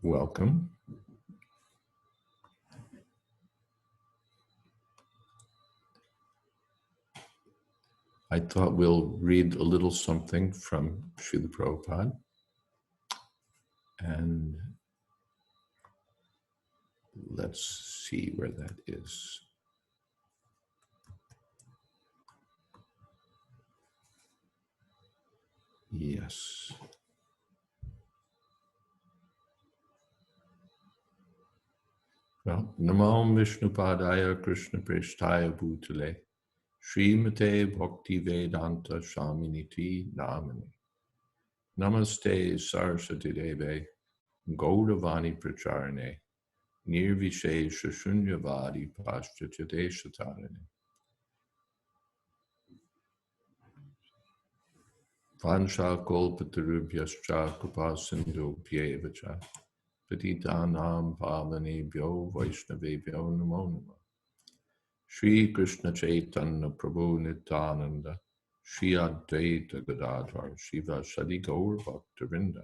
Welcome. I thought we'll read a little something from Srila Prabhupada. And let's see where that is. Yes. Well, Namo Vishnupadaya Krishna Preshtaya Bhutale Srimate Bhakti Vedanta Shaminiti Namani Namaste Saraswati Deve Gaudavani Pracharane Nirvishesha Shunyavadi Paschatadeshatarane Vansha Kolpatarubhyascha Kripa Sindhu Pyevacha Patitanam Pavanebhyo Vaishnavebhyo Namo Namah Shri Krishna Chaitanya Prabhu Nityananda Shri Advaita Gadadhar Shiva Shadi Gaur Bhaktavinda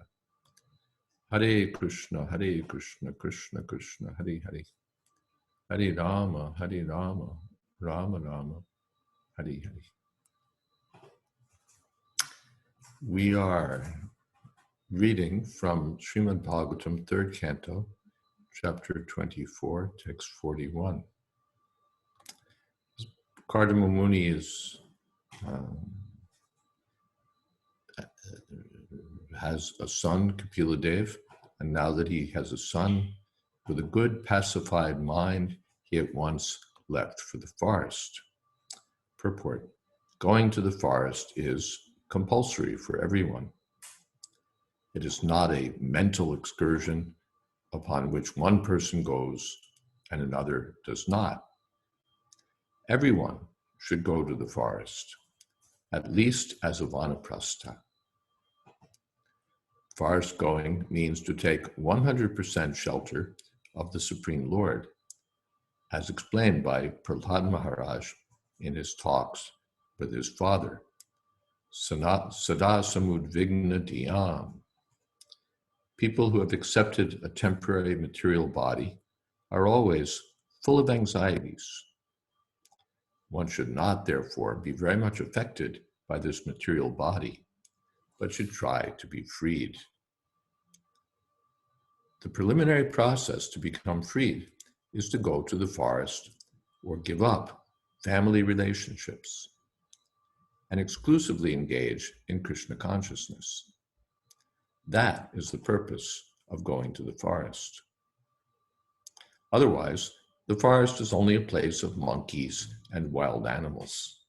Hare Krishna Krishna Krishna Hare Hare Hare Rama Rama Rama Hare Hare. We are reading from Srimad Bhagavatam, 3rd Canto, Chapter 24, Text 41. Kardama Muni has a son, Kapila Dev, and now that he has a son with a good pacified mind, he at once left for the forest. Purport: going to the forest is compulsory for everyone. It is not a mental excursion upon which one person goes and another does not. Everyone should go to the forest, at least as a Vanaprastha. Forest going means to take 100% shelter of the Supreme Lord, as explained by Prahlad Maharaj in his talks with his father, Sada Samudvigna Dhyam. People who have accepted a temporary material body are always full of anxieties. One should not, therefore, be very much affected by this material body, but should try to be freed. The preliminary process to become freed is to go to the forest or give up family relationships and exclusively engage in Krishna consciousness. That is the purpose of going to the forest. Otherwise, the forest is only a place of monkeys and wild animals.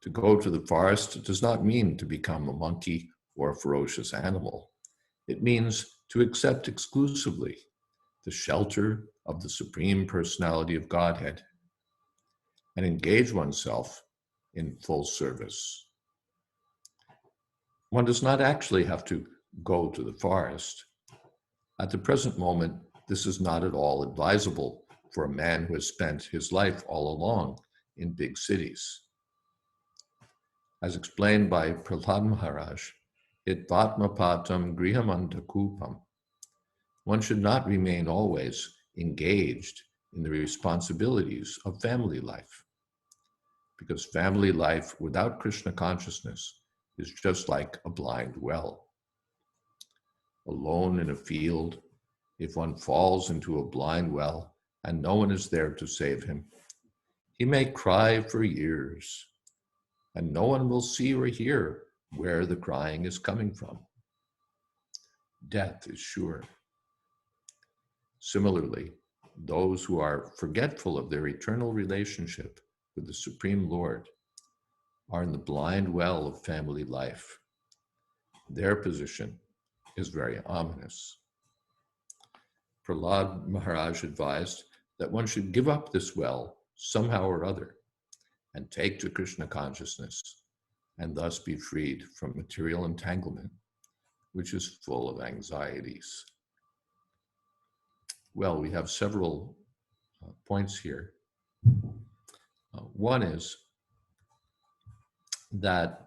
To go to the forest does not mean to become a monkey or a ferocious animal. It means to accept exclusively the shelter of the Supreme Personality of Godhead and engage oneself in full service. One does not actually have to go to the forest. At the present moment, this is not at all advisable for a man who has spent his life all along in big cities. As explained by Prahlad Maharaj, it vatmapatam grihamantakupam. One should not remain always engaged in the responsibilities of family life, because family life without Krishna consciousness is just like a blind well. Alone in a field, if one falls into a blind well and no one is there to save him, he may cry for years, and no one will see or hear where the crying is coming from. Death is sure. Similarly, those who are forgetful of their eternal relationship with the Supreme Lord are in the blind well of family life. Their position is very ominous. Prahlad Maharaj advised that one should give up this well somehow or other and take to Krishna consciousness and thus be freed from material entanglement, which is full of anxieties. Well, we have several points here. One is that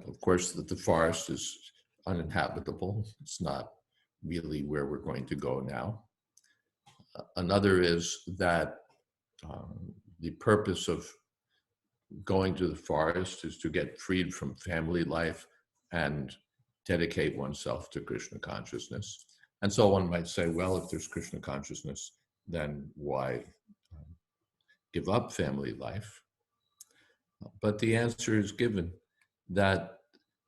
of course, that the forest is uninhabitable. It's not really where we're going to go now. Another is that the purpose of going to the forest is to get freed from family life and dedicate oneself to Krishna consciousness. And so one might say, well, if there's Krishna consciousness, then why give up family life? But the answer is given that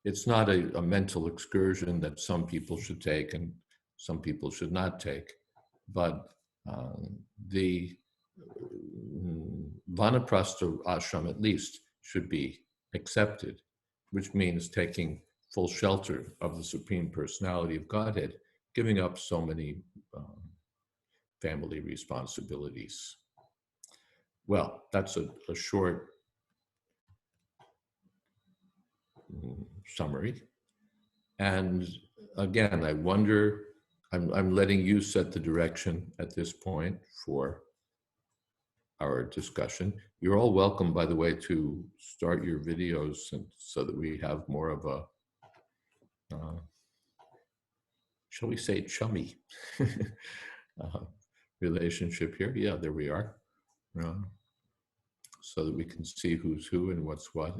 it's not a mental excursion that some people should take and some people should not take, but the Vanaprastha ashram at least should be accepted, which means taking full shelter of the Supreme Personality of Godhead, giving up so many family responsibilities. Well, that's a short summary. And again, I wonder, I'm letting you set the direction at this point for our discussion. You're all welcome, by the way, to start your videos and so that we have more of a, shall we say, chummy relationship here. Yeah, there we are. So that we can see who's who and what's what.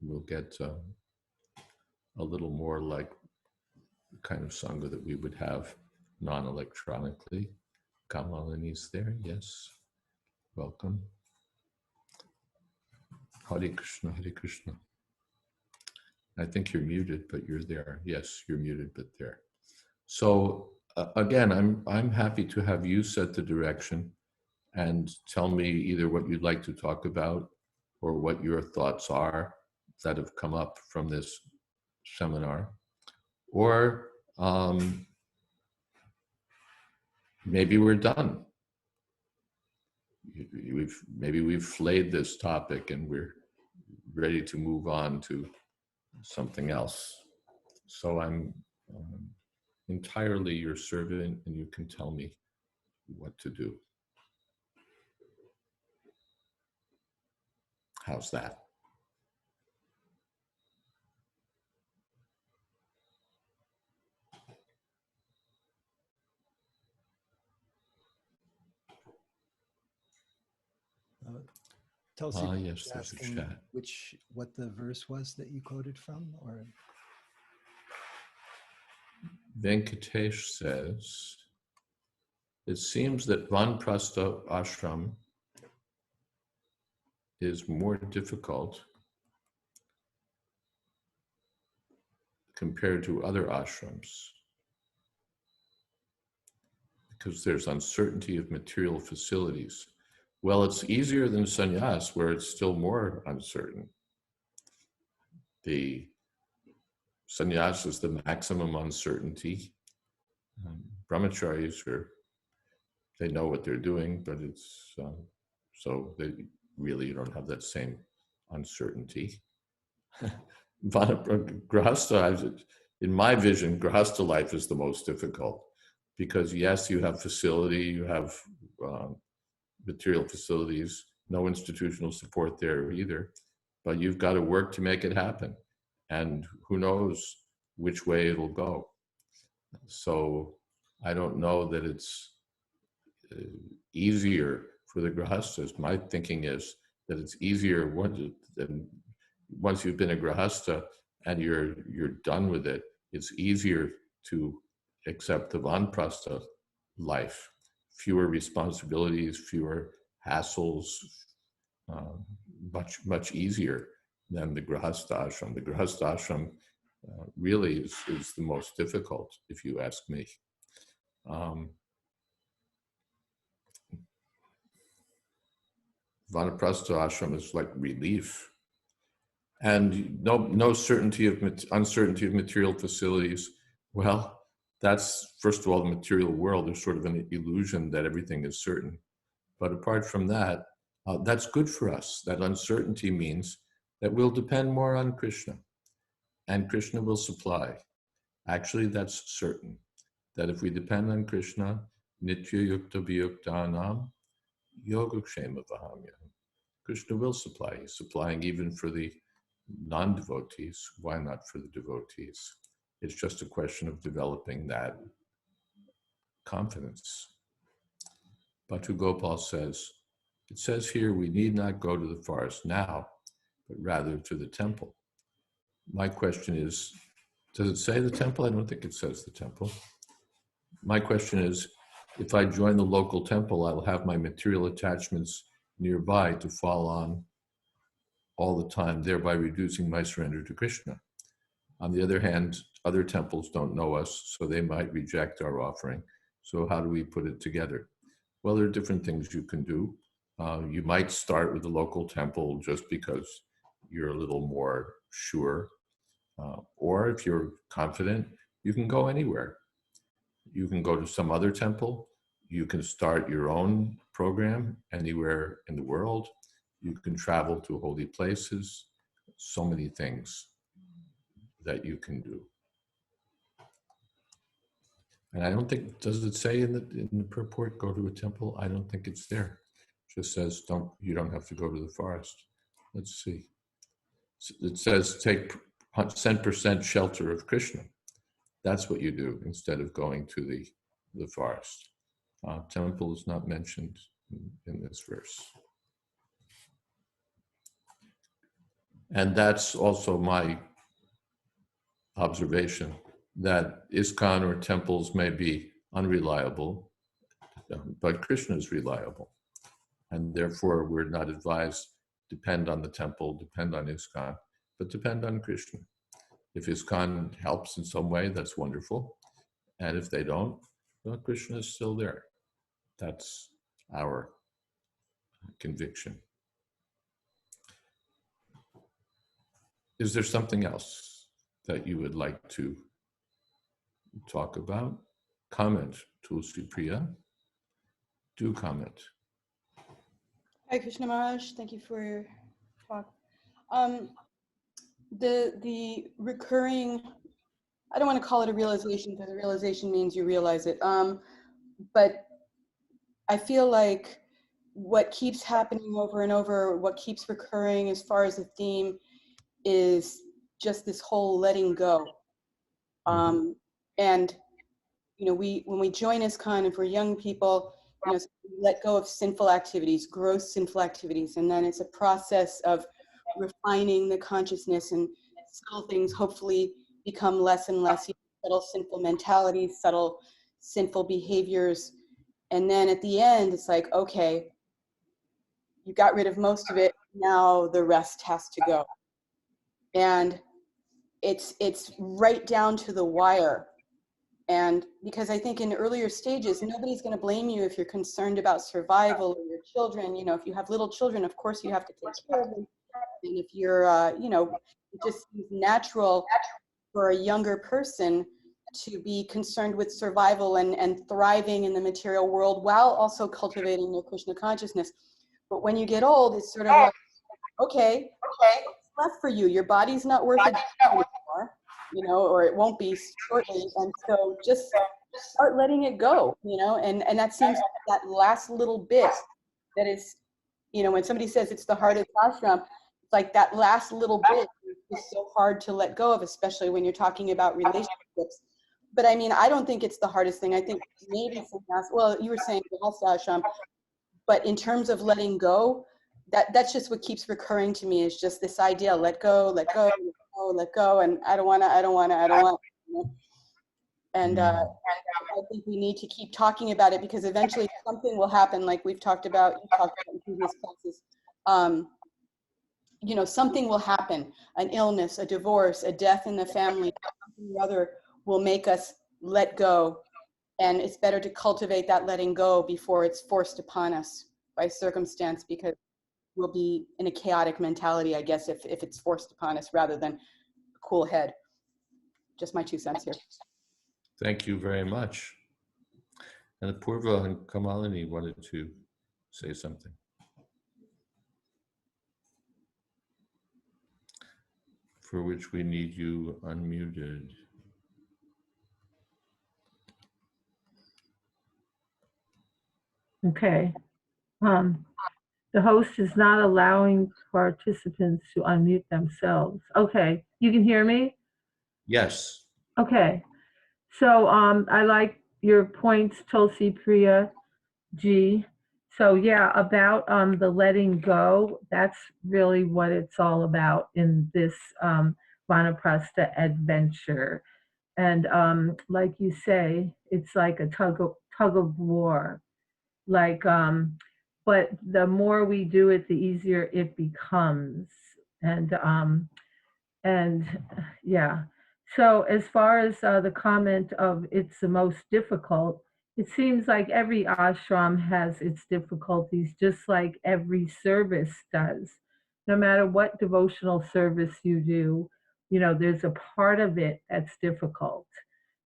We'll get a little more like the kind of Sangha that we would have non-electronically. Kamalini's there, yes. Welcome. Hare Krishna, Hare Krishna. I think you're muted, but you're there. Yes, you're muted, but there. So again, I'm happy to have you set the direction and tell me either what you'd like to talk about or what your thoughts are that have come up from this seminar, or maybe we're done. Maybe we've flayed this topic and we're ready to move on to something else. So I'm entirely your servant, and you can tell me what to do. How's that? Tulsi, yes, there's a chat. What the verse was that you quoted from, or? Venkatesh says, it seems that Vanaprastha ashram is more difficult compared to other ashrams because there's uncertainty of material facilities. Well, it's easier than sannyas, where it's still more uncertain. The sannyas is the maximum uncertainty. Brahmacharis they know what they're doing, but it's so they really don't have that same uncertainty. Grahastha, in my vision, Grahastha life is the most difficult because yes, you have facility, you have material facilities, no institutional support there either, but you've got to work to make it happen. And who knows which way it'll go. So I don't know that it's easier for the grahasthas. My thinking is that it's easier once you've been a grahastha and you're done with it, it's easier to accept the Vanaprastha life. Fewer responsibilities, fewer hassles, much easier than the Grahastha ashram. The Grahastha ashram really is the most difficult, if you ask me. Vanaprastha ashram is like relief, and no uncertainty of material facilities. Well, that's, first of all, the material world. There's sort of an illusion that everything is certain. But apart from that, that's good for us. That uncertainty means that we'll depend more on Krishna, and Krishna will supply. Actually, that's certain, that if we depend on Krishna, nitya yukta viyuktanam yogakshema vahamya, Krishna will supply. He's supplying even for the non-devotees, why not for the devotees? It's just a question of developing that confidence. Bhakti Gopal says, it says here we need not go to the forest now, but rather to the temple. My question is, does it say the temple? I don't think it says the temple. My question is, if I join the local temple, I will have my material attachments nearby to fall on all the time, thereby reducing my surrender to Krishna. On the other hand, other temples don't know us, so they might reject our offering. So how do we put it together? Well, there are different things you can do. You might start with the local temple just because you're a little more sure. Or if you're confident, you can go anywhere. You can go to some other temple. You can start your own program anywhere in the world. You can travel to holy places. So many things that you can do. And I don't think, does it say in the purport, go to a temple? I don't think it's there. It just says, you don't have to go to the forest. Let's see. It says, take 10% shelter of Krishna. That's what you do instead of going to the forest. Temple is not mentioned in this verse. And that's also my observation, that ISKCON or temples may be unreliable, but Krishna is reliable. And therefore, we're not advised depend on the temple, depend on ISKCON, but depend on Krishna. If ISKCON helps in some way, that's wonderful. And if they don't, well, Krishna is still there. That's our conviction. Is there something else that you would like to talk about? Comment, Tulsi Priya. Do comment. Hi, Krishna Maharaj. Thank you for your talk. The recurring, I don't want to call it a realization because a realization means you realize it. But I feel like what keeps happening over and over, what keeps recurring as far as a theme is just this whole letting go. And, you know, when we join ISKCON, if we're young people, you know, let go of sinful activities, gross sinful activities. And then it's a process of refining the consciousness, and subtle things hopefully become less and less, subtle sinful mentalities, subtle sinful behaviors. And then at the end, it's like, okay, you got rid of most of it. Now the rest has to go. And it's right down to the wire. And because I think in earlier stages, nobody's going to blame you if you're concerned about survival or your children. You know, if you have little children, of course you have to take care of them. And if you're, you know, it just seems natural for a younger person to be concerned with survival and thriving in the material world while also cultivating their Krishna consciousness. But when you get old, it's sort of like, okay, what's left for you? Your body's not worth it anymore, you know, or it won't be shortly. And so just start letting it go, you know, and that seems like that last little bit that is, you know, when somebody says it's the hardest ashram, it's like that last little bit is so hard to let go of, especially when you're talking about relationships. But I mean, I don't think it's the hardest thing. I think maybe well, you were saying the last ashram, but in terms of letting go, that's just what keeps recurring to me, is just this idea, let go, let go, let go, let go, and I don't want to, you know? And I think we need to keep talking about it, because eventually something will happen, like we've talked about, you talked about in previous classes. You know, something will happen, an illness, a divorce, a death in the family, something or other will make us let go. And it's better to cultivate that letting go before it's forced upon us by circumstance, because we'll be in a chaotic mentality, I guess, if it's forced upon us rather than a cool head. Just my 2 cents here. Thank you very much. And Apurva and Kamalini wanted to say something. For which we need you unmuted. Okay. The host is not allowing participants to unmute themselves. Okay, you can hear me? Yes. Okay. So I like your points, Tulsi Priya G. So yeah, about the letting go, that's really what it's all about in this Vanaprastha adventure. And like you say, it's like a tug of war. Like but the more we do it, the easier it becomes. And and yeah. So as far as the comment of it's the most difficult, it seems like every ashram has its difficulties, just like every service does. No matter what devotional service you do, there's a part of it that's difficult.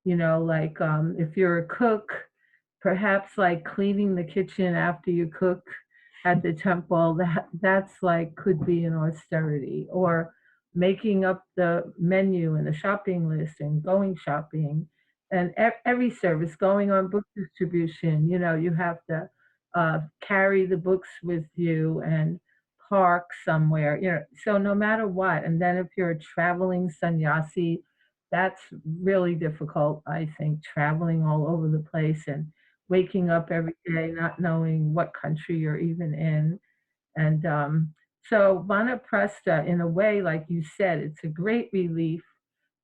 Like if you're a cook, perhaps like cleaning the kitchen after you cook at the temple, that's like could be an austerity, or making up the menu and the shopping list and going shopping, and every service, going on book distribution, you have to carry the books with you and park somewhere, so no matter what. And then if you're a traveling sannyasi, that's really difficult, I think, traveling all over the place and waking up every day not knowing what country you're even in. And so Vanaprastha, in a way, like you said, it's a great relief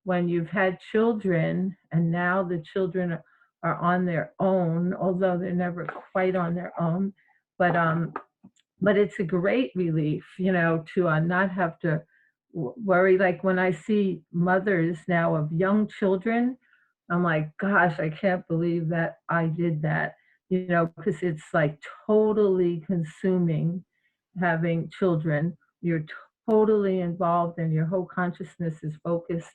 when you've had children and now the children are on their own, although they're never quite on their own. But it's a great relief, to not have to worry. Like when I see mothers now of young children, I'm like, gosh, I can't believe that I did that, because it's like totally consuming having children. You're totally involved and your whole consciousness is focused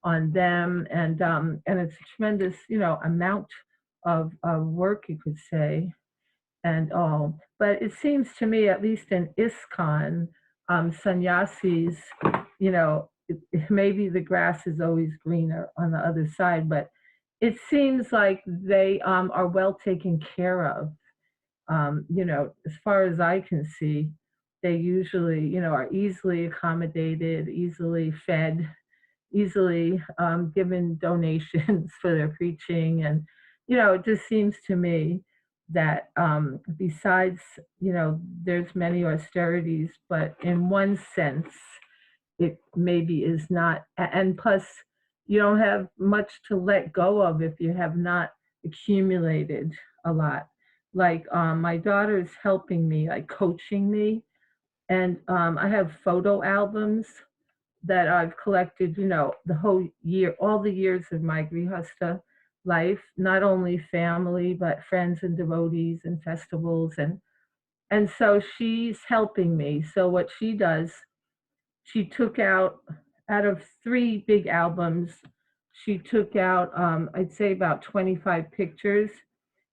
on them. And it's a tremendous, amount of work, you could say, and all. But it seems to me, at least in ISKCON, sannyasis, maybe the grass is always greener on the other side, but it seems like they are well taken care of. As far as I can see, they usually, are easily accommodated, easily fed, easily given donations for their preaching. And, it just seems to me that besides, there's many austerities, but in one sense, it maybe is not. And plus, you don't have much to let go of if you have not accumulated a lot. Like my daughter's helping me, like coaching me, and I have photo albums that I've collected, the whole year, all the years of my Grihastha life, not only family, but friends and devotees and festivals. And so she's helping me. So what she does, she took out of 3 big albums, she took out, I'd say about 25 pictures.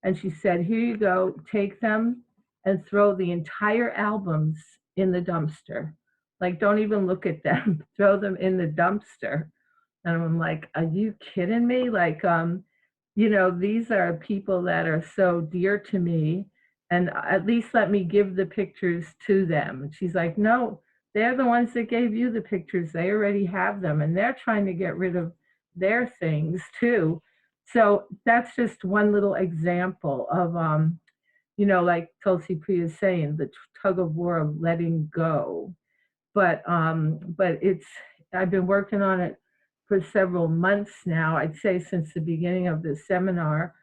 And she said, here you go, take them and throw the entire albums in the dumpster. Like, don't even look at them, throw them in the dumpster. And I'm like, are you kidding me? Like, these are people that are so dear to me, and at least let me give the pictures to them. And she's like, no, they're the ones that gave you the pictures. They already have them, and they're trying to get rid of their things too. So that's just one little example of, like Tulsi Priya is saying, the tug of war of letting go. But it's, I've been working on it for several months now, I'd say since the beginning of the seminar,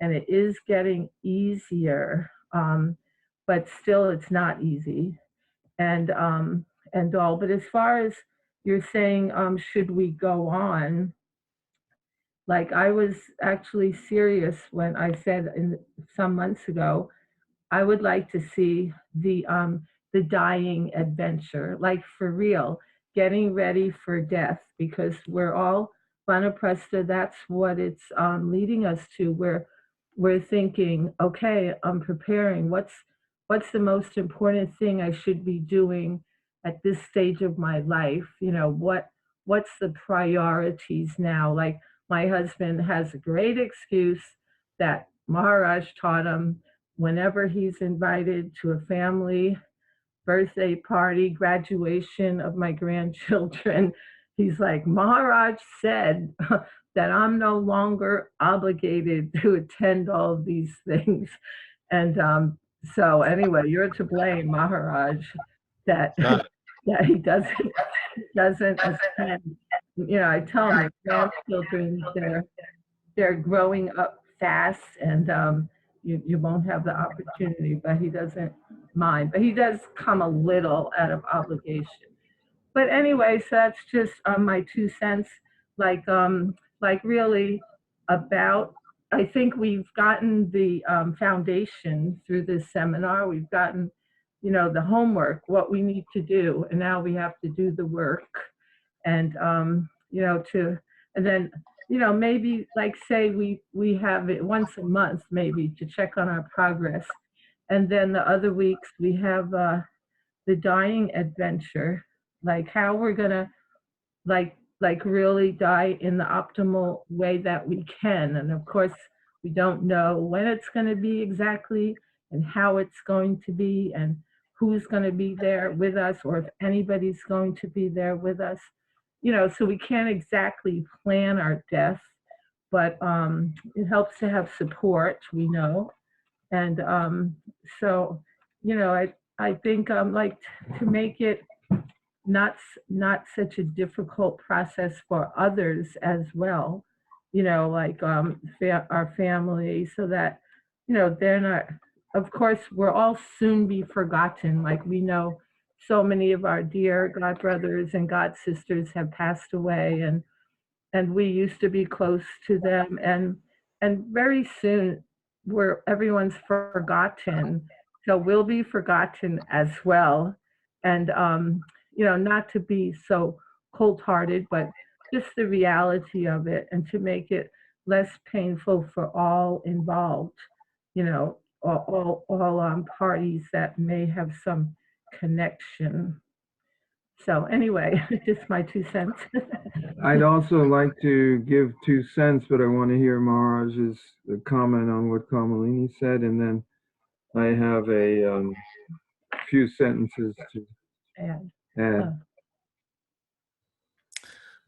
and it is getting easier, but still it's not easy, and and all. But as far as you're saying, should we go on? Like, I was actually serious when I said some months ago, I would like to see the dying adventure, like for real, getting ready for death, because we're all Vanaprastha. That's what it's leading us to. We're thinking, okay, I'm preparing. What's the most important thing I should be doing at this stage of my life? What's the priorities now? Like, my husband has a great excuse that Maharaj taught him. Whenever he's invited to a family birthday party, graduation of my grandchildren. He's like, Maharaj said that I'm no longer obligated to attend all of these things. And so anyway, you're to blame, Maharaj, that Ah, that he doesn't attend. You know, I tell my grandchildren they're growing up fast, and you won't have the opportunity, but he doesn't mind. But he does come a little out of obligation. But anyway, so that's just my 2 cents. Like really about. I think we've gotten the foundation through this seminar. We've gotten, the homework, what we need to do, and now we have to do the work, and and then maybe like say we have it once a month maybe to check on our progress, and then the other weeks we have the dying adventure, like how we're gonna like really die in the optimal way that we can. And of course, we don't know when it's going to be exactly and how it's going to be and who's going to be there with us or if anybody's going to be there with us. So we can't exactly plan our death, but it helps to have support, we know. And so, I think like to make it not such a difficult process for others as well, like our family, so that they're not. Of course, we'll all soon be forgotten. Like we know, so many of our dear god brothers and god sisters have passed away, and we used to be close to them, and very soon everyone's forgotten, so we'll be forgotten as well. And not to be so cold-hearted, but just the reality of it, and to make it less painful for all involved, all parties that may have some connection. So anyway, just my 2 cents. I'd also like to give 2 cents, but I want to hear Maharaj's comment on what Kamalini said, and then I have a few sentences to And, add.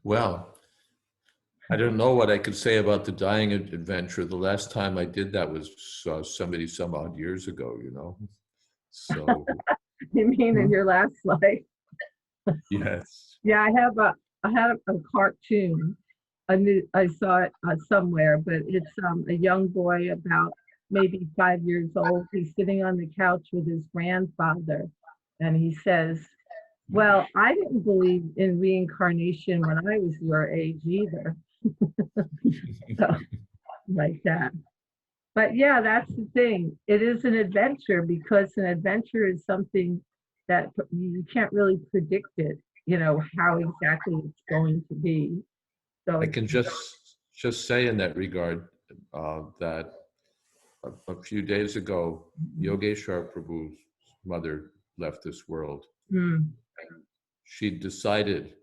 well, I don't know what I could say about the dying adventure. The last time I did that was some odd years ago, So, you mean in your last life? yes. Yeah, I had a cartoon. I saw it somewhere, but it's a young boy about maybe 5 years old. He's sitting on the couch with his grandfather, and he says, "Well, I didn't believe in reincarnation when I was your age either." So, like that. But yeah, that's the thing. It is an adventure, because an adventure is something that you can't really predict it, how exactly it's going to be. So I can just say in that regard that a few days ago, Yogeshwar Prabhu's mother left this world. mm, She decided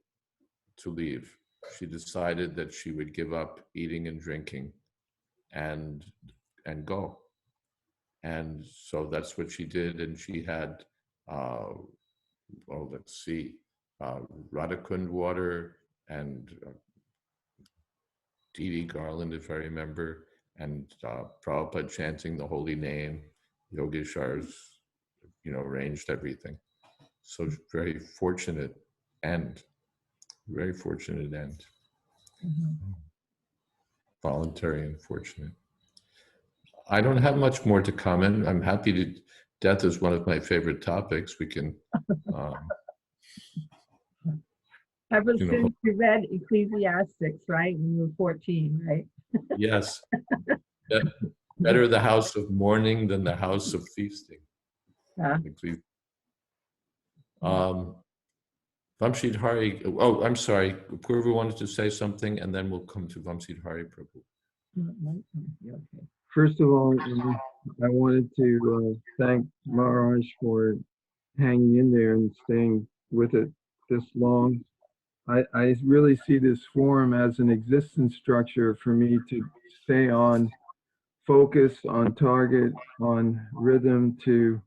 to leave. She decided that she would give up eating and drinking and go. And so that's what she did. And she had, let's see, Radhakund water and Didi Garland, if I remember, and Prabhupada chanting the holy name. Yogeshar's, arranged everything. So very fortunate end. Very fortunate end. mhm. Voluntary and fortunate. I don't have much more to comment. I'm happy to. Death is one of my favorite topics. We can. Ever You know, since you read Ecclesiastics, right, when you were 14, right? yes. Better the house of mourning than the house of feasting. Yeah. Vamshid Hari. Oh, I'm sorry. Purva wanted to say something, and then we'll come to Vamshid Hari Prabhu. Okay. First of all, I wanted to thank Maharaj for hanging in there and staying with it this long. I really see this forum as an existence structure for me to stay on focus, on target, on rhythm, to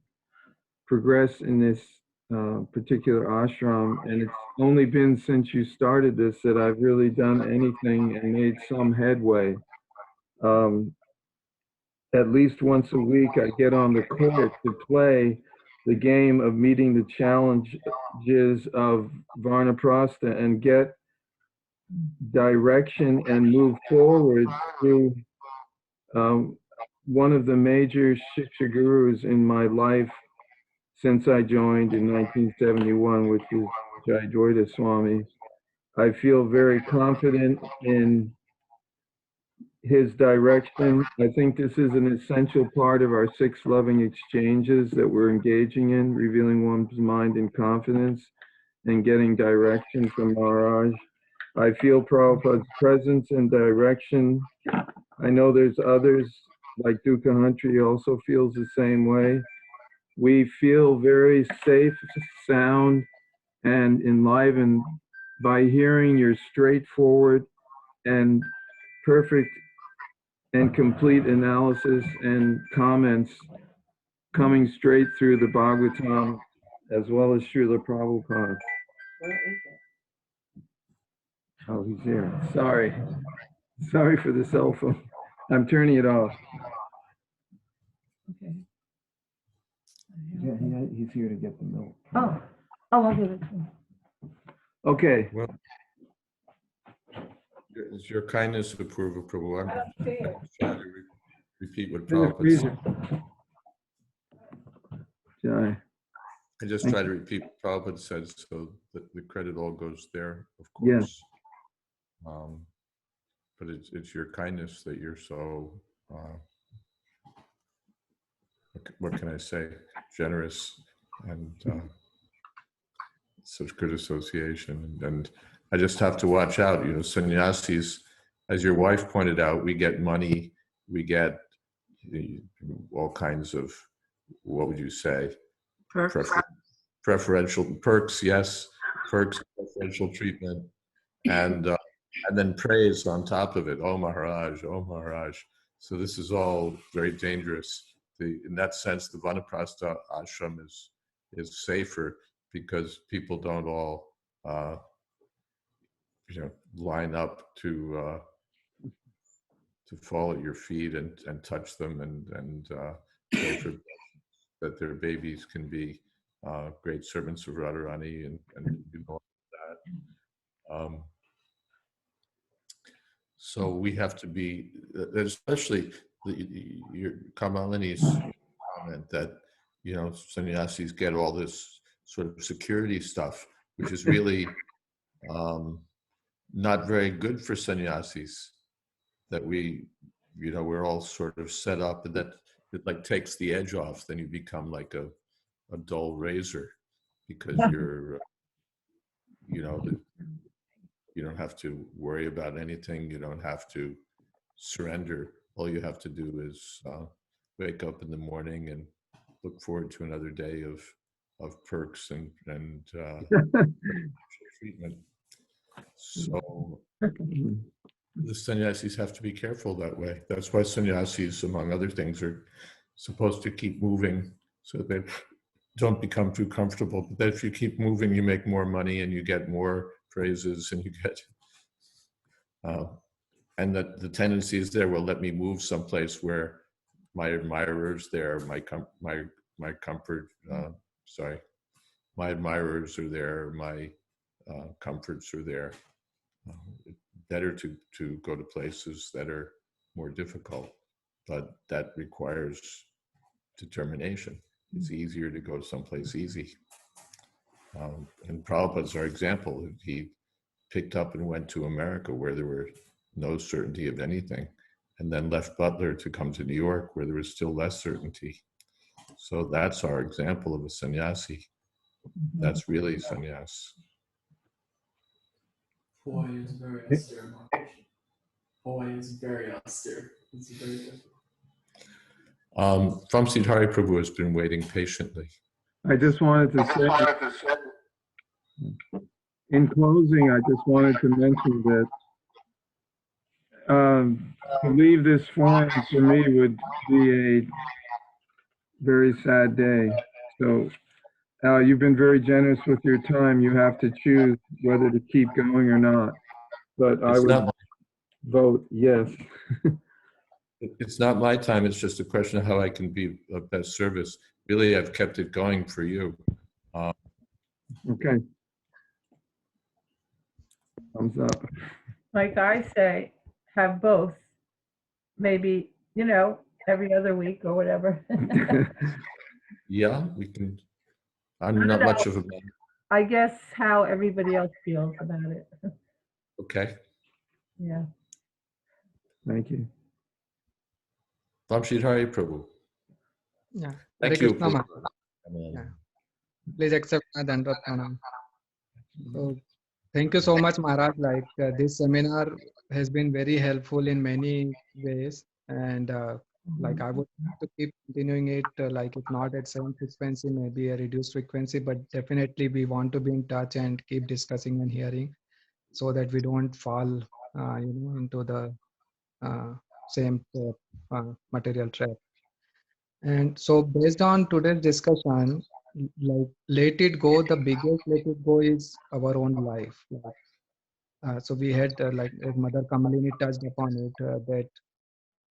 progress in this particular ashram, and it's only been since you started this that I've really done anything and made some headway. At least once a week, I get on the court to play the game of meeting the challenges of Vanaprastha and get direction and move forward through one of the major Shiksha gurus in my life since I joined in 1971, which is Jayadvaita Swami. I feel very confident in his direction. I think this is an essential part of our 6 loving exchanges that we're engaging in, revealing one's mind in confidence and getting direction from Maharaj. I feel Prabhupada's presence and direction. I know there's others, like Dukkha Huntri also feels the same way. We feel very safe, sound, and enlivened by hearing your straightforward and perfect and complete analysis and comments coming straight through the Bhagavatam as well as Srila Prabhupada. Oh, he's here. Sorry. Sorry for the cell phone. I'm turning it off. Okay. Yeah, he's here to get the milk. Oh, I'll give it to him. Okay. Well, it's your kindness to approve of Prabhu. I'm trying to repeat what Prabhupada said. Jai. I just try to repeat what Prabhupada said so that the credit all goes there, of course. But it's your kindness that you're so, what can I say, generous and such good association. And I just have to watch out, sannyasis, as your wife pointed out, we get money, we get all kinds of, what would you say? Preferential perks, yes, perks, preferential treatment, and then praise on top of it. Oh Maharaj, oh Maharaj. So this is all very dangerous. In that sense, the Vanaprastha ashram is safer because people don't all line up to fall at your feet and touch them and pray for that their babies can be great servants of Radharani and all that. So we have to be, especially your Kamalini's comment that sannyasis get all this sort of security stuff, which is really not very good for sannyasis. That we're all sort of set up, and that it like takes the edge off. Then you become like a dull razor because you're you don't have to worry about anything. You don't have to surrender. All you have to do is wake up in the morning and look forward to another day of perks and treatment. So the sannyasis have to be careful that way. That's why sannyasis, among other things, are supposed to keep moving so they don't become too comfortable. But that if you keep moving, you make more money and you get more praises and you get, and that the tendency is there, well, let me move someplace where my admirers there, my comfort, my admirers are there, my comforts are there. Better to go to places that are more difficult, but that requires determination. It's easier to go someplace easy. And Prabhupada's our example. He picked up and went to America where there were no certainty of anything, and then left Butler to come to New York where there was still less certainty. So that's our example of a sannyasi. That's really sannyas. Boy is very austere. Boy is very austere. It's very difficult. Vamsidhari Prabhu has been waiting patiently. I just wanted to say, in closing, I just wanted to mention that to leave this forum for me would be a very sad day. So You've been very generous with your time. You have to choose whether to keep going or not. But I It's would not, vote yes. it's not my time. It's just a question of how I can be of best service. Really, I've kept it going for you. Okay. Thumbs up. Like I say, have both. Maybe, every other week or whatever. Yeah, we can. I I'm don't not know. much of a man. I guess how everybody else feels about it. Okay. Yeah. Thank you. Vamshid Hari Prabhu. Yeah. Thank Hare you. Krishna, For, Maharaj. Yeah. Please accept my Dandavat Pranam. So, thank you so much, Maharaj. Like this seminar has been very helpful in many ways, and like I would like to keep continuing it. Like if not at same frequency, maybe a reduced frequency, but definitely we want to be in touch and keep discussing and hearing, so that we don't fall, into the same material trap. And so, based on today's discussion, like let it go, the biggest let it go is our own life. Like, so we had like as Mother Kamalini touched upon it that,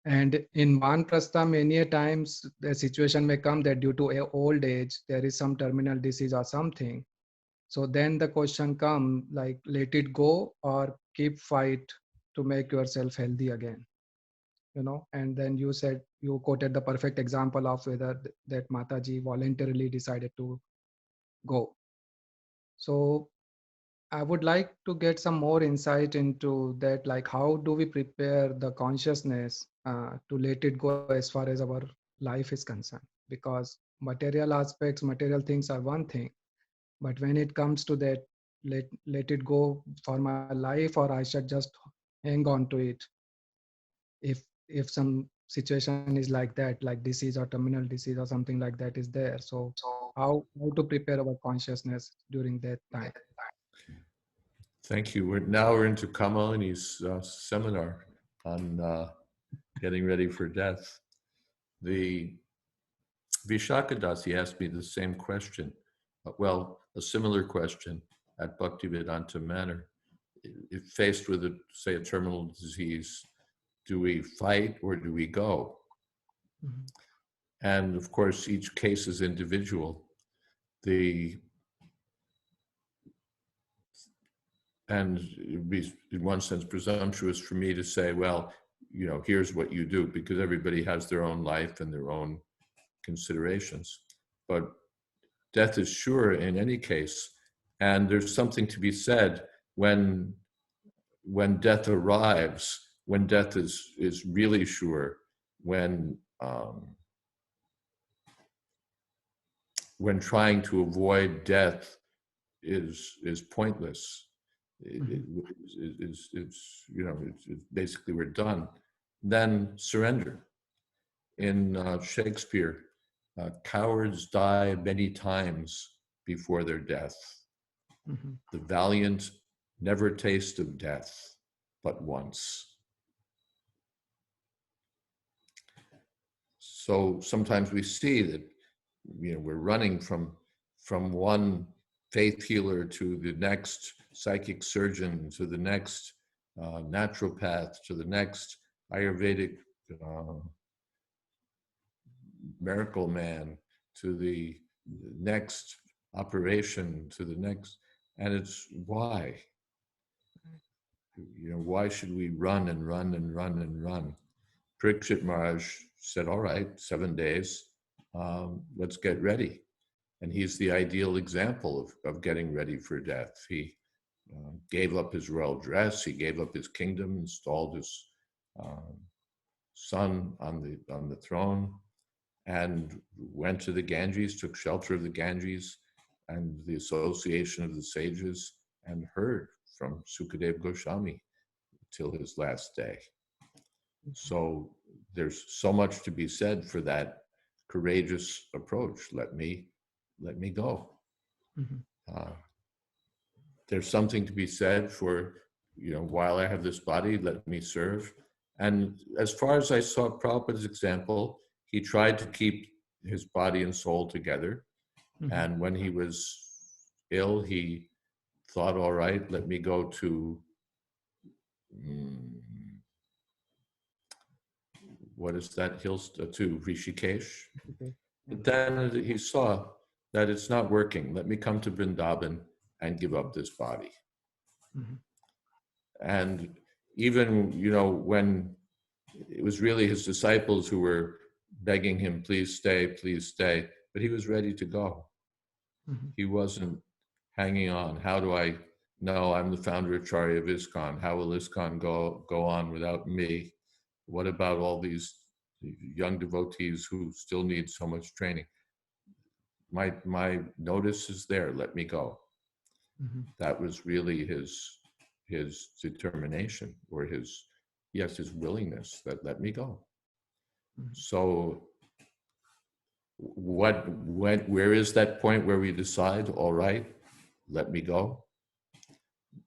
and in Vanaprastha, many a times the situation may come that due to a old age there is some terminal disease or something. So then the question come like let it go or keep fight to make yourself healthy again. And then you said you quoted the perfect example of whether that Mataji voluntarily decided to go. So I would like to get some more insight into that, like how do we prepare the consciousness to let it go as far as our life is concerned? Because material aspects, material things are one thing, but when it comes to that, let it go for my life, or I should just hang on to it if some situation is like that, like disease or terminal disease or something like that is there. So how to prepare our consciousness during that time? thank you. We're into Kamalini's seminar on getting ready for death. The Vishakadasi asked me the same question. Well, a similar question at Bhaktivedanta Manor. If faced with, say, a terminal disease, do we fight or do we go? Mhm. And of course, each case is individual. And it would be, in one sense, presumptuous for me to say, well, here's what you do, because everybody has their own life and their own considerations. But death is sure in any case. And there's something to be said when death arrives, when death is really sure, when trying to avoid death is pointless. It's basically we're done. Then surrender. In Shakespeare, cowards die many times before their death. Mhm. The valiant never taste of death but once. So sometimes we see that we're running from one faith healer to the next psychic surgeon, to the next naturopath, to the next Ayurvedic miracle man, to the next operation, to the next, and it's why? Why should we run and run and run and run? Parikshit Maharaj said, all right, 7 days, let's get ready. And he's the ideal example of getting ready for death. He gave up his royal dress, he gave up his kingdom, installed his son on the throne, and went to the Ganges, took shelter of the Ganges and the association of the sages, and heard from Sukadev Goswami till his last day. So there's so much to be said for that courageous approach. Let me go. Mhm. There's something to be said for, while I have this body, let me serve. And as far as I saw Prabhupada's example, he tried to keep his body and soul together. And when he was ill, he thought, all right, let me go to, what is that hill, to Rishikesh. Okay. But then he saw that it's not working. Let me come to Vrindavan and give up this body. And even, when it was really his disciples who were begging him, please stay, but he was ready to go. He wasn't hanging on. How do I know I'm the founder Acharya of ISKCON? How will ISKCON go on without me? What about all these young devotees who still need so much training? My notice is there. Let me go. That was really his determination, or his willingness, that let me go. So where is that point where we decide, all right, let me go?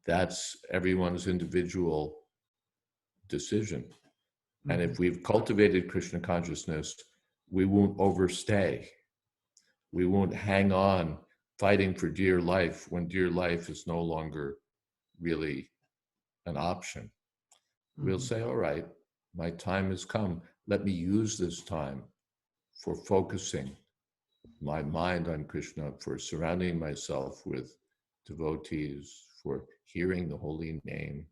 That's everyone's individual decision. And if we've cultivated Krishna consciousness, we won't overstay. We won't hang on fighting for dear life when dear life is no longer really an option. We'll say, all right, my time has come. Let me use this time for focusing my mind on Krishna, for surrounding myself with devotees, for hearing the holy name,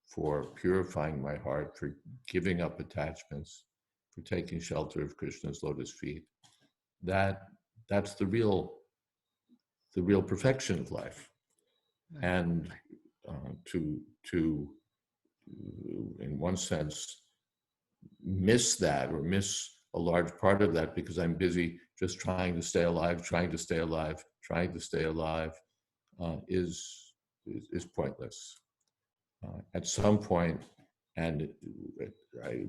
for purifying my heart, for giving up attachments, for taking shelter of Krishna's lotus feet. That's the real perfection of life. And to in one sense miss that, or miss a large part of that because I'm busy just trying to stay alive, is pointless. At some point, and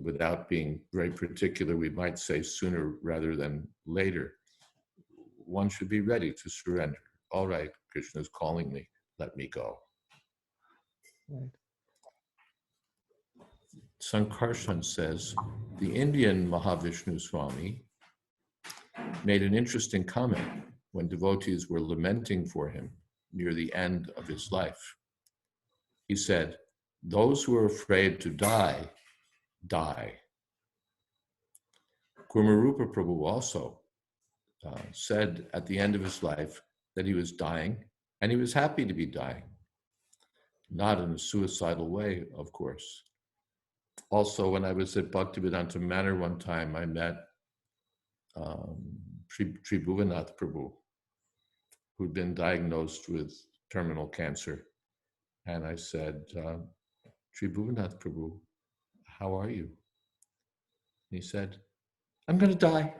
without being very particular, we might say sooner rather than later, one should be ready to surrender. All right, Krishna is calling me, let me go. Right. Sankarshan says, the Indian Mahavishnu Swami made an interesting comment when devotees were lamenting for him near the end of his life. He said, those who are afraid to die, die. Kumarupa Prabhu also said at the end of his life that he was dying, and he was happy to be dying. Not in a suicidal way, of course. Also, when I was at Bhaktivedanta Manor one time, I met Tribhuvanath Prabhu, who'd been diagnosed with terminal cancer. And I said, Tribhuvanath Prabhu, how are you? And he said, I'm going to die.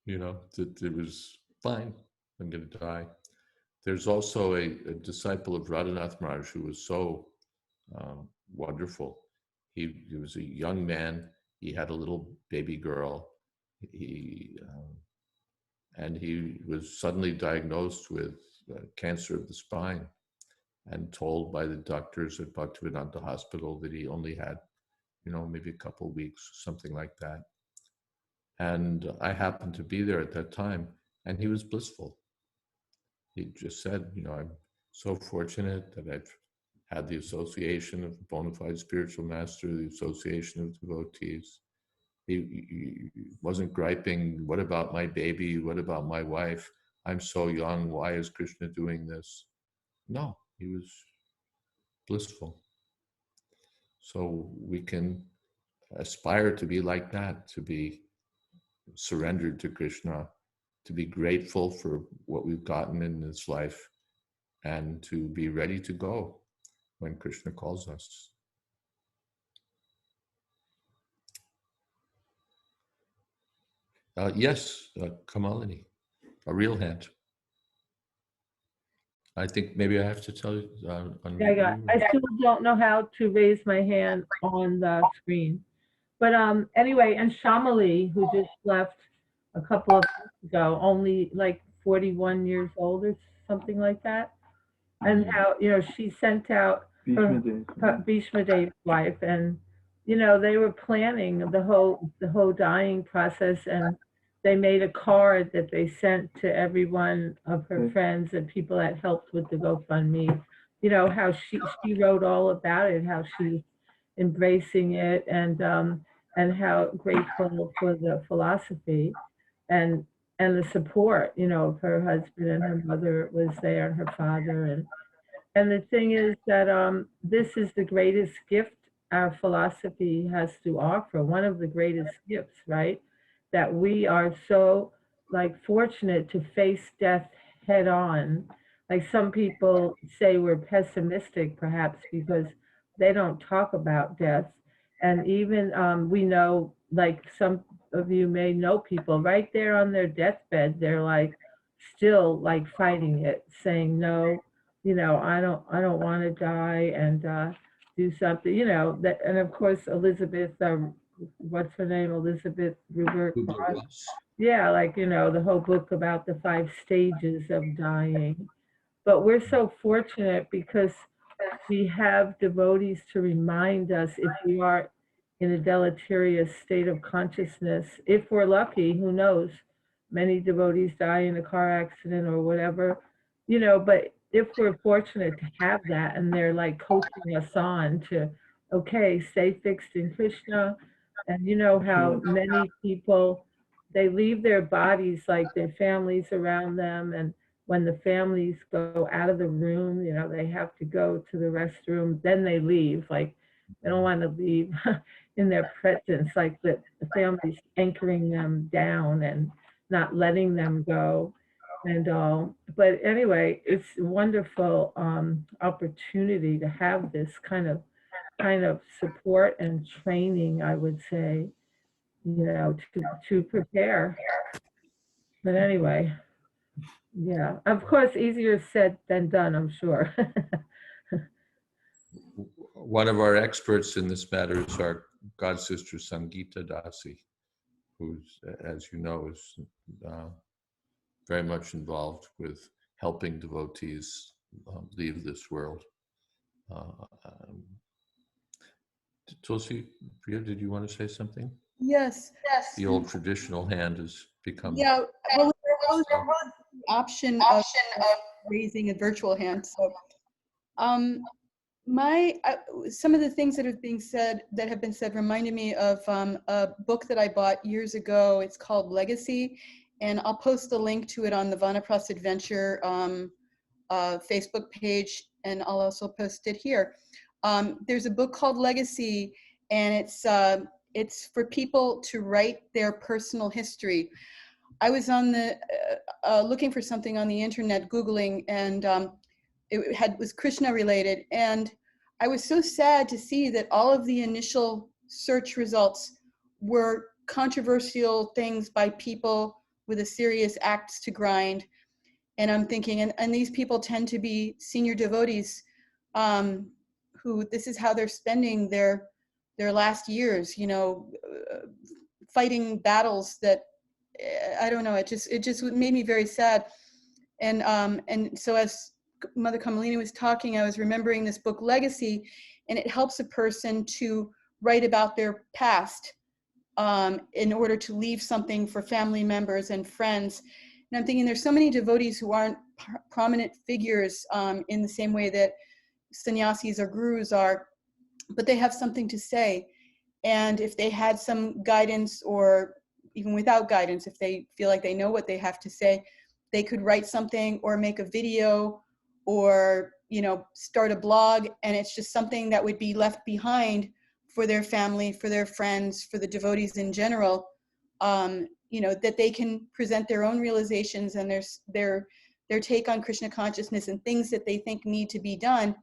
It was fine. I'm going to die. There's also a disciple of Radhanath Maharaj who was so wonderful. He was a young man. He had a little baby girl. And he was suddenly diagnosed with cancer of the spine, and told by the doctors at Bhaktivedanta Hospital that he only had, maybe a couple of weeks, something like that. And I happened to be there at that time, and he was blissful. He just said, I'm so fortunate that I've had the association of bona fide spiritual master, the association of devotees. He wasn't griping, what about my baby? What about my wife? I'm so young. Why is Krishna doing this? No, he was blissful. So we can aspire to be like that, to be surrendered to Krishna, to be grateful for what we've gotten in this life, and to be ready to go when Krishna calls us. Yes, Kamalini, a real hand. I think maybe I have to tell you. I still don't know how to raise my hand on the screen. But anyway, and Shamali, who just left a couple of months ago, only like 41 years old or something like that. And how, she sent out her Bhishma Dev's wife, and you know, they were planning the whole dying process, and they made a card that they sent to every one of her friends and people that helped with the GoFundMe. You know how she wrote all about it, how she was embracing it, and how grateful for the philosophy and and the support, you know, of her husband, and her mother was there, and her father, and the thing is that this is the greatest gift our philosophy has to offer, one of the greatest gifts, right? That we are so like fortunate to face death head on. Like some people say we're pessimistic perhaps because they don't talk about death. And even we know, like some of you may know people right there on their deathbed, they're like still like fighting it, saying no, you know, I don't want to die, and do something, you know, that. And of course Elizabeth, what's her name, Elizabeth Rubert Ross, Kubler-Ross. yeah, like, you know, the whole book about the 5 stages of dying. But we're so fortunate because we have devotees to remind us if we are in a deleterious state of consciousness. If we're lucky, who knows? Many devotees die in a car accident or whatever, you know, but if we're fortunate to have that and they're like coaching us on to, okay, stay fixed in Krishna. And you know how many people, they leave their bodies, like their families around them, and when the families go out of the room, you know, they have to go to the restroom, then they leave. Like they don't want to leave in their presence, like the family's anchoring them down and not letting them go and all. But anyway, it's a wonderful opportunity to have this kind of support and training, I would say, you know, to prepare. But anyway, yeah, of course, easier said than done, I'm sure. One of our experts in this matter is our God sister Sangeeta Dasi, who's, as you know, is very much involved with helping devotees leave this world. Tulsi, Priya, did you want to say something? Yes. The old traditional hand has become. Yeah. Well, there was the option of raising a virtual hand. So, some of the things that have been said reminded me of a book that I bought years ago. It's called Legacy, and I'll post a link to it on the Vanaprastha Adventure Facebook page, and I'll also post it here. There's a book called Legacy, and it's for people to write their personal history. I was on the looking for something on the internet, Googling, and was Krishna related, and I was so sad to see that all of the initial search results were controversial things by people with a serious axe to grind. And I'm thinking, and these people tend to be senior devotees, who this is how they're spending their last years, you know, fighting battles that I don't know. It just made me very sad. And so as Mother Kamalini was talking, I was remembering this book Legacy, and it helps a person to write about their past in order to leave something for family members and friends. And I'm thinking there's so many devotees who aren't prominent figures in the same way that sannyasis or gurus are, but they have something to say. And if they had some guidance, or even without guidance, if they feel like they know what they have to say, they could write something or make a video or, you know, start a blog. And it's just something that would be left behind for their family, for their friends, for the devotees in general, you know, that they can present their own realizations and their take on Krishna consciousness and things that they think need to be done.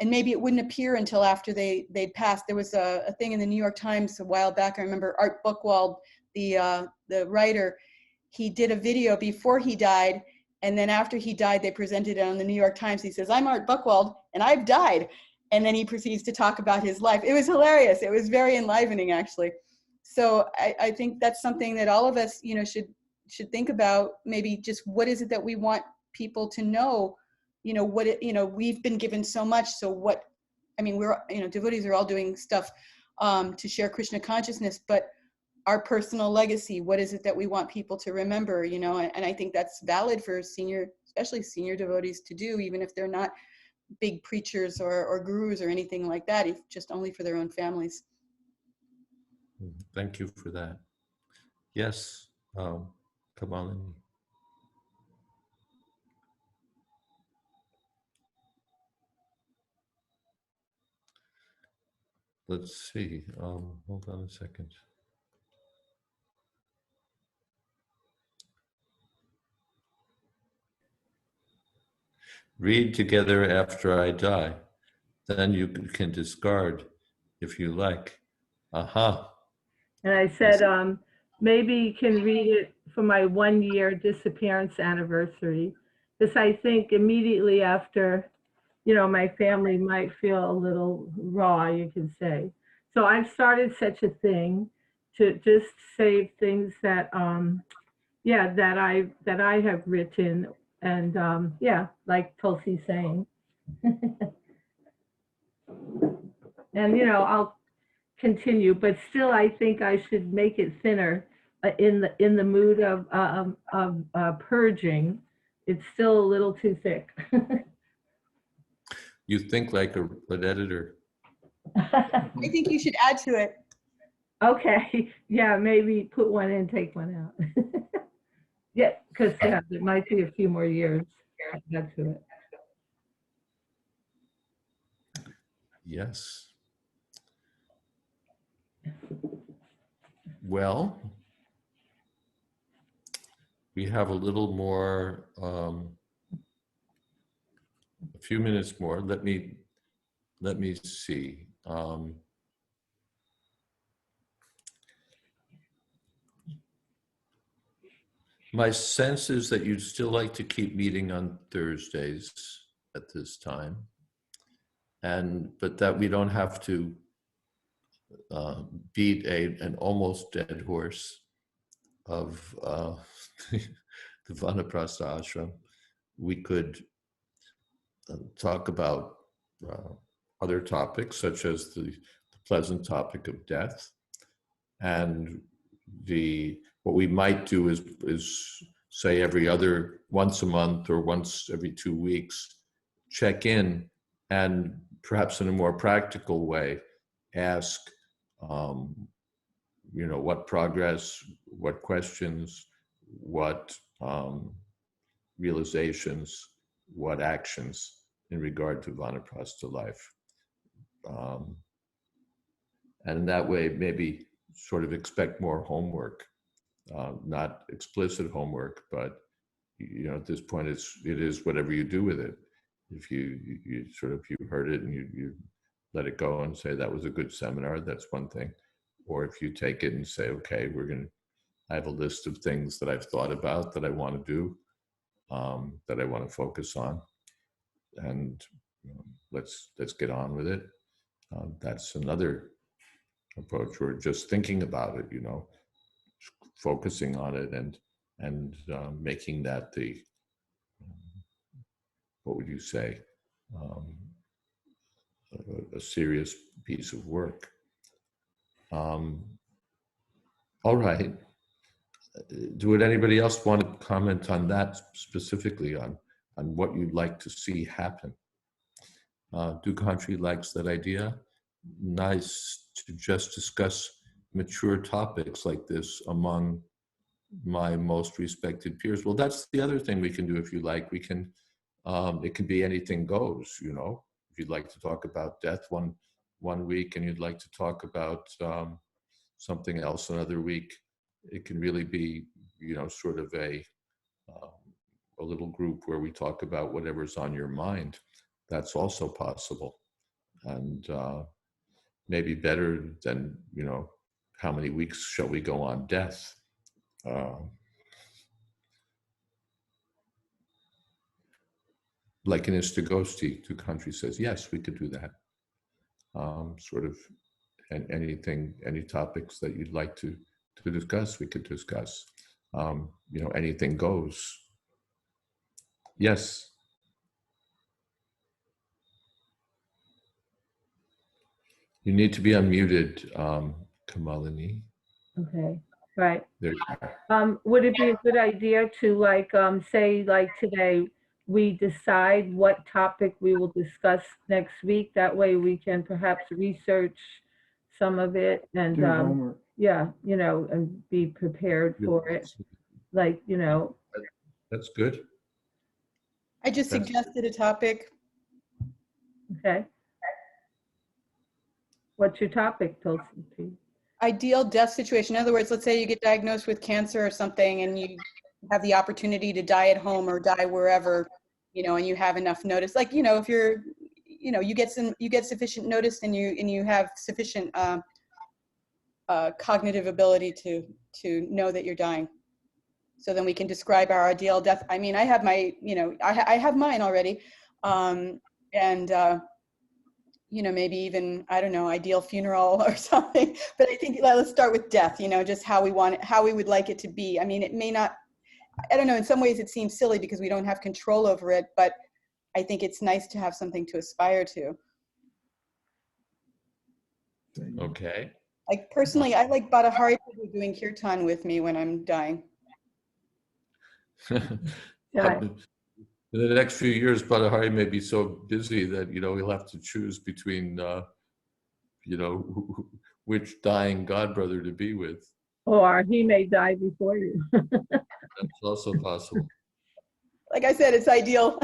And maybe it wouldn't appear until after they'd passed. There was a thing in the New York Times a while back. I remember Art Buchwald, the writer, he did a video before he died, and then after he died, they presented it on the New York Times. He says, "I'm Art Buchwald, and I've died." And then he proceeds to talk about his life. It was hilarious. It was very enlivening, actually. So I think that's something that all of us, you know, should think about. Maybe just what is it that we want people to know? You know, we've been given so much. So what I mean, we're, devotees are all doing stuff to share Krishna consciousness, but our personal legacy, what is it that we want people to remember, and I think that's valid for especially senior devotees to do, even if they're not big preachers or gurus or anything like that, if just only for their own families. Thank you for that. Yes, come on. Let's see. Hold on a second. Read together after I die. Then you can discard if you like. Aha. And I said, maybe you can read it for my 1-year disappearance anniversary, because I think immediately after, my family might feel a little raw, you could say. So I've started such a thing to just save things that, that I have written, and like Tulsi's saying. And I'll continue, but still I think I should make it thinner in the mood of purging. It's still a little too thick. You think like an editor. I think you should add to it. Okay, yeah, maybe put one in, take one out. Yeah, because there might be a few more years. Add to it. Yes. Well, we have a little more, a few minutes more. Let me see. My sense is that you'd still like to keep meeting on Thursdays at this time, but that we don't have to beat an almost dead horse of the Vanaprastha ashram. We could talk about other topics, such as the pleasant topic of death, and what we might do is say once a month or once every 2 weeks, check in and perhaps in a more practical way ask, what progress, what questions, what realizations, what actions in regard to Vanaprastha life. And in that way, maybe sort of expect more homework, not explicit homework, but at this point, it is whatever you do with it. If you heard it and you let it go and say that was a good seminar, that's one thing. Or if you take it and say, okay, I have a list of things that I've thought about that I want to do, that I want to focus on, and let's get on with it. That's another approach. Or just thinking about it, focusing on it and making that what would you say, a serious piece of work. All right. Would anybody else want to comment on that specifically, on what you'd like to see happen? Country likes that idea. Nice to just discuss mature topics like this among my most respected peers. Well, that's the other thing we can do if you like. We can, it can be anything goes, If you'd like to talk about death one week and you'd like to talk about something else another week, it can really be, sort of a little group where we talk about whatever's on your mind. That's also possible. And maybe better than, how many weeks shall we go on death? Like in Istagosti, Two Countries says, yes, we could do that. Sort of, and any topics that you'd like to discuss, we could discuss. Anything goes. Yes. You need to be unmuted, Kamalini. Okay, right. There you are. Would it be a good idea to like, say like today, we decide what topic we will discuss next week? That way we can perhaps research some of it and, Do homework. yeah, you know, and be prepared for it. Like, you know, That's good. I just That's- suggested a topic. okay. What's your topic, Tulsi? Ideal death situation. In other words, let's say you get diagnosed with cancer or something and you have the opportunity to die at home or die wherever, you know, and you have enough notice. Like, you know, if you're, you know, you get sufficient notice and you have sufficient cognitive ability to know that you're dying. So then we can describe our ideal death. I mean, I have my, you know, I have mine already. You know, maybe even, I don't know, ideal funeral or something. But I think let's start with death, you know, just how we want it, how we would like it to be. I mean, it may not, I don't know, in some ways it seems silly because we don't have control over it, but I think it's nice to have something to aspire to. Okay. Like personally, I like Bada Hari Prabhu doing kirtan with me when I'm dying. Yeah. In the next few years, Badahari may be so busy that, you know, he'll have to choose between, you know, which dying godbrother to be with. Or he may die before you. That's also possible. Like I said, it's ideal.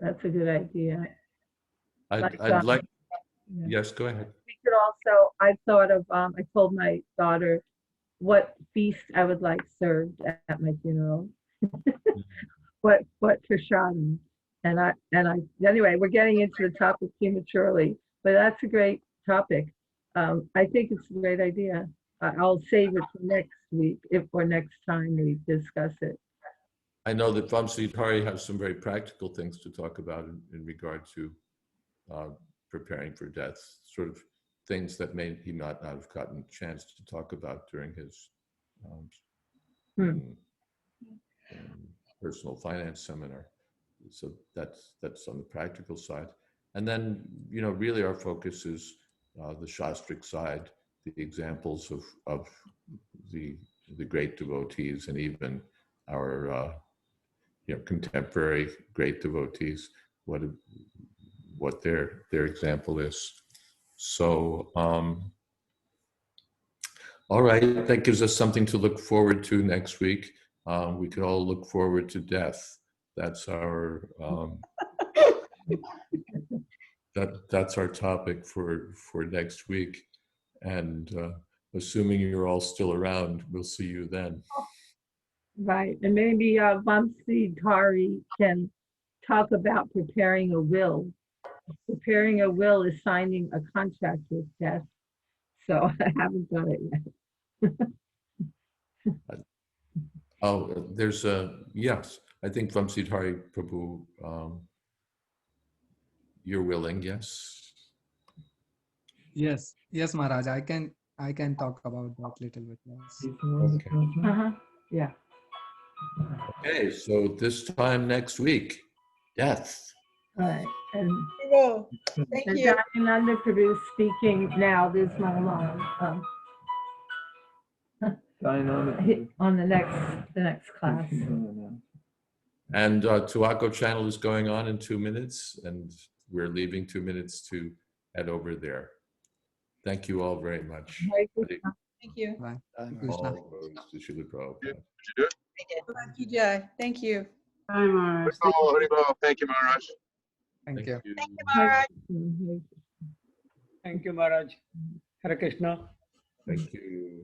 That's a good idea. I'd like, Yeah. yes, go ahead. We could also, I thought of, I told my daughter what feast I would like served at my funeral. what prashadam. And anyway, we're getting into the topic prematurely, but that's a great topic. I think it's a great idea. I'll save it for next week or next time we discuss it. I know that Vamsi Hari has some very practical things to talk about in regard to preparing for death, sort of things that he might not have gotten a chance to talk about during his personal finance seminar. So that's on the practical side. And then, you know, really our focus is the Shastric side, the examples of the great devotees and even our you know, contemporary great devotees, what their example is. So all right, that gives us something to look forward to next week. We could all look forward to death. That's our that's our topic for next week. And assuming you're all still around, we'll see you then. Right, and maybe Vamsi Dhari can talk about preparing a will. Preparing a will is signing a contract with death. So I haven't done it yet. Oh, there's yes, I think Vamsi Dhari Prabhu, you're willing, yes? Yes, yes, Maharaj. I can talk about that little bit. Yes. Okay. Yeah. Okay, so this time next week, death. All right. And Thank you. Nanda Prabhu speaking now. There's my alarm. On the next class. And Tuaco channel is going on in 2 minutes, and we're leaving 2 minutes to head over there. Thank you all very much. Thank you. Bye. All roads to Srila Prabhupada. Thank you, Jai. Thank you. Hi, Maharaj. Thank you, Maharaj. Thank you. Thank you, Maharaj. Thank you, Maharaj. Hare Krishna. Thank you.